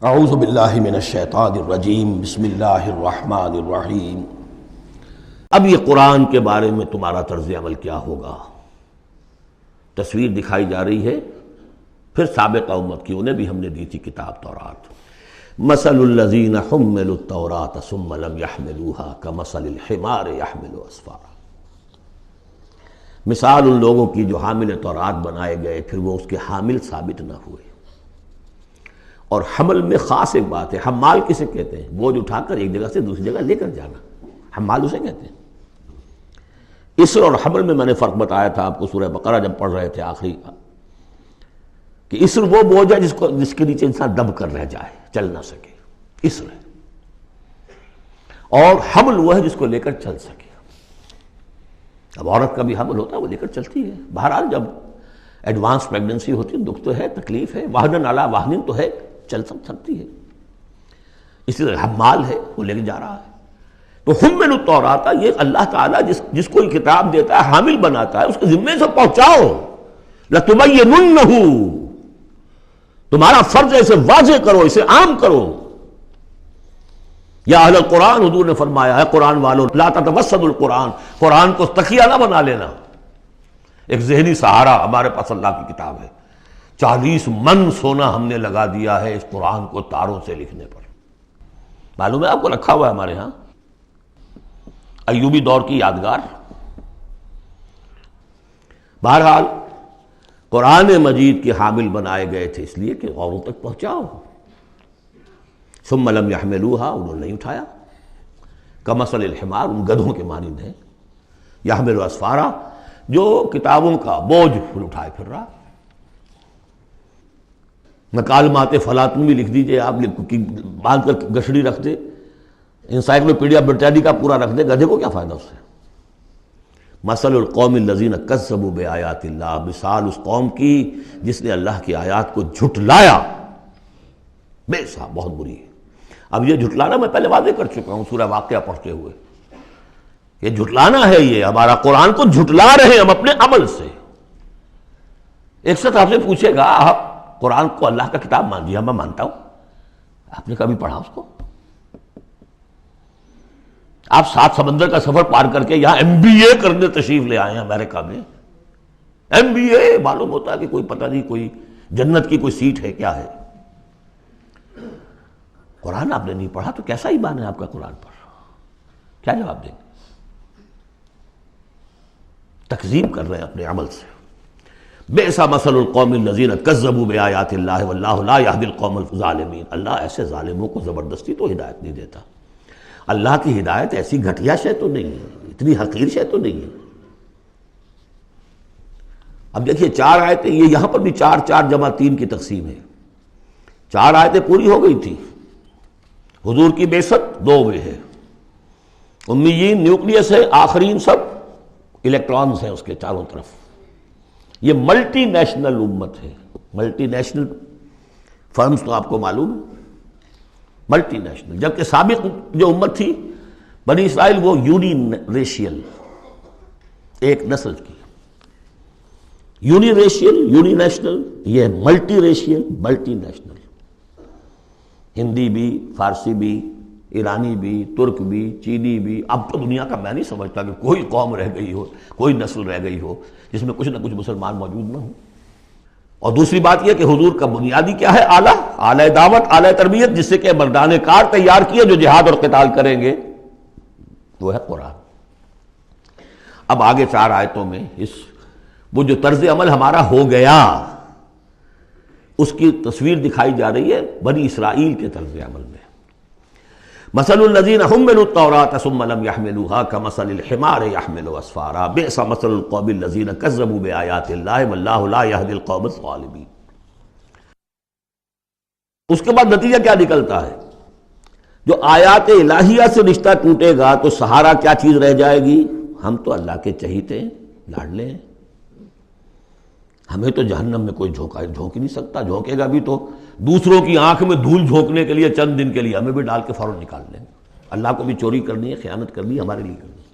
اعوذ باللہ من الشیطان الرجیم بسم اللہ الرحمن الرحیم۔ اب یہ قرآن کے بارے میں تمہارا طرز عمل کیا ہوگا؟ تصویر دکھائی جا رہی ہے پھر سابقہ امت کی، انہیں بھی ہم نے دی تھی کتاب تورات۔ مثل الذین حملوا التوراۃ ثم لم يحملوها كمثل الحمار يحمل اسفارا۔ مثال ان لوگوں کی جو حامل تورات بنائے گئے پھر وہ اس کے حامل ثابت نہ ہوئے۔ اور حمل میں خاص ایک بات ہے، حمال کسے کہتے ہیں؟ بوجھ اٹھا کر ایک جگہ سے دوسری جگہ لے کر جانا، حمال اسے کہتے ہیں۔ اسر اور حمل میں میں نے فرق بتایا تھا آپ کو سورہ بقرہ جب پڑھ رہے تھے آخری، کہ اسر وہ بوجھ ہے جس کے نیچے انسان دب کر رہ جائے، چل نہ سکے، اسر ہے۔ اور حمل وہ ہے جس کو لے کر چل سکے۔ اب عورت کا بھی حمل ہوتا ہے، وہ لے کر چلتی ہے۔ بہرحال جب ایڈوانس پریگننسی ہوتی ہے دکھ تو ہے، تکلیف ہے، واہنن علی واہنن تو ہے، چل سکتی ہے۔ اسی طرح حمال ہے، وہ لے کے جا رہا ہے۔ تو حمل التوراۃ، یہ اللہ تعالیٰ جس کو کتاب دیتا ہے، حامل بناتا ہے، اس کے ذمے سے پہنچاؤ۔ لَتُبَيِّنُنَّهُ، تمہارا فرض ہے اسے واضح کرو، اسے عام کرو۔ یا اہل القرآن، حضور نے فرمایا ہے قرآن والوں، لا تتوسدوا القرآن، قرآن کو تکیہ نہ بنا لینا۔ ایک ذہنی سہارا ہمارے پاس اللہ کی کتاب ہے، 40 من سونا ہم نے لگا دیا ہے اس قرآن کو تاروں سے لکھنے پر۔ معلوم ہے آپ کو، رکھا ہوا ہے ہمارے ہاں، ایوبی دور کی یادگار۔ بہرحال قرآن مجید کے حامل بنائے گئے تھے اس لیے کہ اوروں تک پہنچاؤ۔ ثم لم يحملوها، انہوں نے نہیں اٹھایا۔ کمثل الحمار، ان گدھوں کے مانند ہے۔ يحمل اسفارا، جو کتابوں کا بوجھ اٹھائے پھر رہا۔ مکالمات فلاطن بھی لکھ دیجئے آپ، باندھ کر گشڑی رکھ دے، انسائکلوپیڈیا برٹانیکا پورا رکھ دے، گدھے کو کیا فائدہ اس سے؟ مثل القوم الذین کذبوا بآیات اللہ، مثال اس قوم کی جس نے اللہ کی آیات کو جھٹلایا، بے صاحب بہت بری ہے۔ اب یہ جھٹلانا میں پہلے واضح کر چکا ہوں سورہ واقعہ پڑھتے ہوئے، یہ جھٹلانا ہے، یہ ہمارا قرآن کو جھٹلا رہے ہیں ہم اپنے عمل سے۔ ایک شخص آپ سے پوچھے گا آپ قرآن کو اللہ کا کتاب مان لیا؟ میں مانتا ہوں۔ آپ نے کبھی پڑھا اس کو؟ آپ 7 سمندر کا سفر پار کر کے یہاں MBA کرنے تشریف لے آئے ہیں امریکہ میں، MBA معلوم ہوتا ہے کہ کوئی پتہ نہیں، کوئی جنت کی کوئی سیٹ ہے، کیا ہے۔ قرآن آپ نے نہیں پڑھا تو کیسا ایمان ہے آپ کا قرآن پر؟ کیا جواب دیں گے؟ تکذیب کر رہے ہیں اپنے عمل سے۔ بئس مثل القوم الذین کذبوا بآیات اللہ واللہ لا یہدی القوم الظالمین، اللہ ایسے ظالموں کو زبردستی تو ہدایت نہیں دیتا۔ اللہ کی ہدایت ایسی گھٹیا شے تو نہیں ہے، اتنی حقیر شے تو نہیں ہے۔ اب دیکھیے 4 آیتیں، یہ یہاں پر بھی 4 4 جمع 3 کی تقسیم ہے۔ 4 آیتیں پوری ہو گئی تھی، حضور کی بعثت 2 میں ہے، امیین نیوکلیس ہے، آخرین سب الیکٹرانز ہیں اس کے چاروں طرف۔ یہ ملٹی نیشنل امت ہے، ملٹی نیشنل فرمز تو آپ کو معلوم ہے، ملٹی نیشنل۔ جبکہ سابق جو امت تھی بنی اسرائیل، وہ یونی ریشیل، ایک نسل کی۔ یونی ریشیل، یونی نیشنل، یہ multi racial, multi national. Hindi بھی، فارسی بھی، ایرانی بھی، ترک بھی، چینی بھی۔ اب تو دنیا کا میں نہیں سمجھتا کہ کوئی قوم رہ گئی ہو، کوئی نسل رہ گئی ہو جس میں کچھ نہ کچھ مسلمان موجود نہ ہوں۔ اور دوسری بات یہ کہ حضور کا بنیادی کیا ہے؟ اعلیٰ دعوت، اعلیٰ تربیت، جس سے کہ مردان کار تیار کیے جو جہاد اور قتال کریں گے، وہ ہے قرآن۔ اب آگے 4 آیتوں میں وہ جو طرز عمل ہمارا ہو گیا اس کی تصویر دکھائی جا رہی ہے بنی اسرائیل کے طرز عمل میں۔ مثل الذین حملوا التوراۃ ثم لم يحملوها كمثل الحمار يحمل اسفارا بئس مثل القوم الذین کذبوا بآیات اللہ واللہ لا یہدی القوم الظالمین۔ اس کے بعد نتیجہ کیا نکلتا ہے؟ جو آیات الہیہ سے رشتہ ٹوٹے گا تو سہارا کیا چیز رہ جائے گی؟ ہم تو اللہ کے چہیتے ہیں، لاڈلے ہیں، ہمیں تو جہنم میں کوئی جھونک ہی نہیں سکتا۔ جھونکے گا بھی تو دوسروں کی آنکھ میں دھول جھونکنے کے لیے چند دن کے لیے، ہمیں بھی ڈال کے فوراً نکال لیں گے۔ اللہ کو بھی چوری کرنی ہے، خیانت کرنی ہے، ہمارے لیے کرنی ہے۔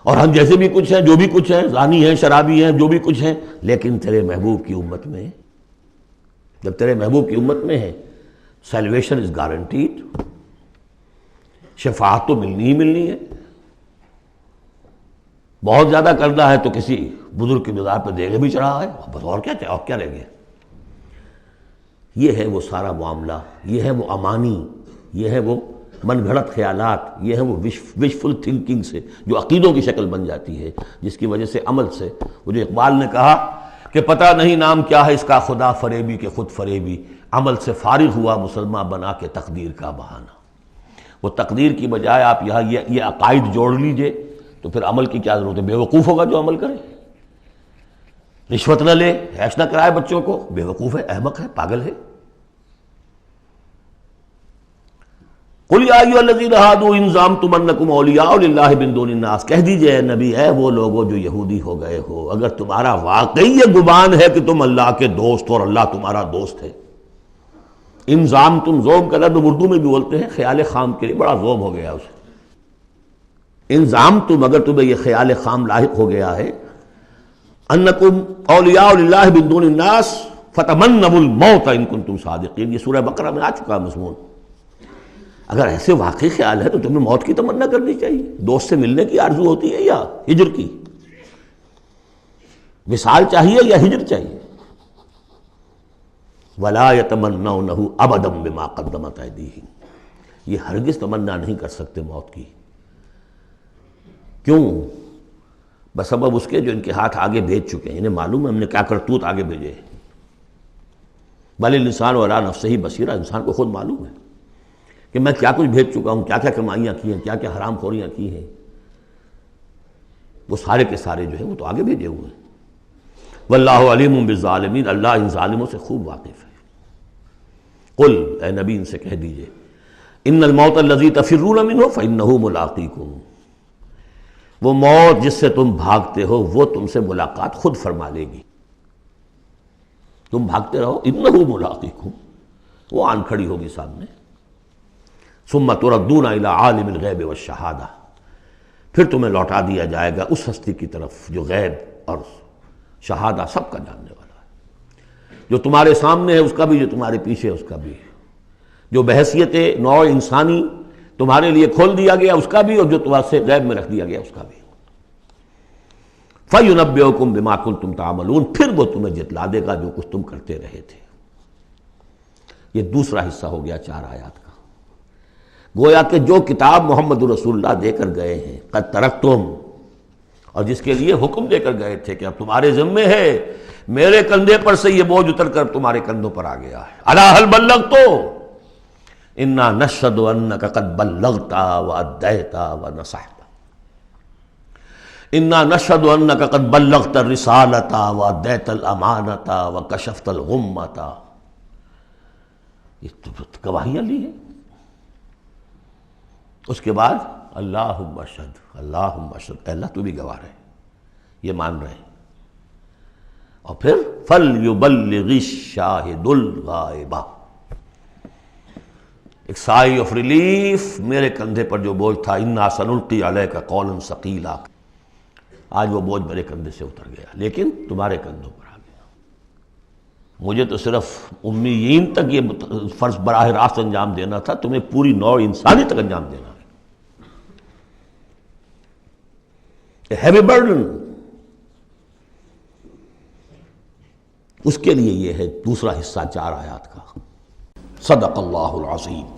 اور ہم جیسے بھی کچھ ہیں، جو بھی کچھ ہیں، زانی ہیں، شرابی ہیں، جو بھی کچھ ہیں، لیکن تیرے محبوب کی امت میں، جب تیرے محبوب کی امت میں ہے سیلویشن از گارنٹیڈ، شفاعت تو ملنی ہی ملنی ہے. بہت زیادہ کرنا ہے تو کسی بزرگ کی مزار پہ دیگے بھی چڑھا ہے، بس اور کیا رہ گیا. یہ ہے وہ سارا معاملہ، یہ ہے وہ امانی، یہ ہے وہ من گھڑت خیالات، یہ ہے وہ وشفل تھنکنگ سے جو عقیدوں کی شکل بن جاتی ہے، جس کی وجہ سے عمل سے، وہ جو اقبال نے کہا کہ پتہ نہیں نام کیا ہے اس کا، خدا فریبی کہ خود فریبی، عمل سے فارغ ہوا مسلمان بنا کے تقدیر کا بہانہ. وہ تقدیر کی بجائے آپ یہاں یہ عقائد جوڑ لیجئے تو پھر عمل کی کیا ضرورت ہے؟ بے وقوف ہوگا جو عمل کرے. رشوت نہ لے، عیش نہ کرائے بچوں کو، بے وقوف ہے، احمق ہے، پاگل ہے. قل یا ایھا الذین ھادوا ان زعمتم انکم اولیاء للہ من دون الناس، کہہ دیجئے اے نبی، اے وہ لوگوں جو یہودی ہو گئے ہو، اگر تمہارا واقعی یہ گمان ہے کہ تم اللہ کے دوست اور اللہ تمہارا دوست ہے. ان زعمتم، زوم کا لفظ اردو میں بھی بولتے ہیں خیال خام کے لیے، بڑا زوم ہو گیا اسے. ان زعمتم، اگر تمہیں یہ خیال خام لاحق ہو گیا ہے، انکم اولیاء للہ من دون الناس فتمنوا الموت ان کنتم صادقین، یہ سورہ بقرہ میں آ چکا مضمون. اگر ایسے واقعی خیال ہے تو تمہیں موت کی تمنا کرنی چاہیے. دوست سے ملنے کی آرزو ہوتی ہے یا ہجر کی؟ وصال چاہیے یا ہجر چاہیے؟ وَلَا يَتَمَنَّوْنَهُ أَبَدًا بِمَا قَدَّمَتْ أَيْدِيهِمْ، یہ ہرگز تمنا نہیں کر سکتے موت کی. کیوں؟ بسبب اس کے جو ان کے ہاتھ آگے بھیج چکے ہیں. انہیں معلوم ہے ہم نے کیا کرتوت آگے بھیجے. بل الانسان علی نفسہ بصیرہ، انسان کو خود معلوم ہے کہ میں کیا کچھ بھیج چکا ہوں، کیا کیا کمائیاں کی ہیں، کیا کیا حرام خوریاں کی ہیں. وہ سارے کے سارے جو ہیں وہ تو آگے بھیجے ہوئے ہیں. واللہ علیم بالظالمین، اللہ ان ظالموں سے خوب واقف ہے. قل، اے نبی ان سے کہہ دیجئے، ان الموت الذی تفرون منہ فانہ ملاقیکم، وہ موت جس سے تم بھاگتے ہو وہ تم سے ملاقات خود فرما لے گی. تم بھاگتے رہو، انہ ملاقیکم، وہ آن کھڑی ہوگی سامنے. ثم تردون الی عالم الغیب والشہادہ، پھر تمہیں لوٹا دیا جائے گا اس ہستی کی طرف جو غیب اور شہادہ سب کا جاننے والا ہے، جو تمہارے سامنے ہے اس کا بھی، جو تمہارے پیچھے ہے اس کا بھی، جو بحیثیت نوع انسانی تمہارے لیے کھول دیا گیا اس کا بھی، اور جو تمہارے سے غیب میں رکھ دیا گیا اس کا بھی. فَيُنَبِّئُكُم بِمَا كُنتُمْ تَعْمَلُونَ، پھر وہ تمہیں جتلا دے گا جو کچھ تم کرتے رہے تھے. یہ دوسرا حصہ ہو گیا 4 آیات کا. گویا کہ جو کتاب محمد رسول اللہ دے کر گئے ہیں، قد ترکتم، اور جس کے لیے حکم دے کر گئے تھے کہ اب تمہارے ذمے ہے، میرے کندھے پر سے یہ بوجھ اتر کر تمہارے کندھوں پر آ گیا ہے. الا هل بلغت انا نشهد انك قد بلغت واديت ونصحت، انا نشهد انك قد بلغت الرسالة واديت الامانة وكشفت الغمة. یہ تو گواہیاں لی ہیں. اس کے بعد اللہم اشہد، اللہم اشہد، اے اللہ تو بھی گواہ رہے، یہ مان رہے ہیں. اور پھر فَلْيُبَلِّغِ الشَّاهِدُ الْغَائِبَ، ایک سائی آف ریلیف. میرے کندھے پر جو بوجھ تھا، اِنَّا سَنُلْقِي عَلَيْكَ قَوْلًا ثَقِيلًا، آج وہ بوجھ میرے کندھے سے اتر گیا، لیکن تمہارے کندھوں پر آ گیا. مجھے تو صرف امیین تک یہ فرض براہ راست انجام دینا تھا، تمہیں پوری نوع انسانی تک انجام دینا ہے. A heavy burden. اس کے لیے یہ ہے دوسرا حصہ 4 آیات کا. صدق اللہ العظیم.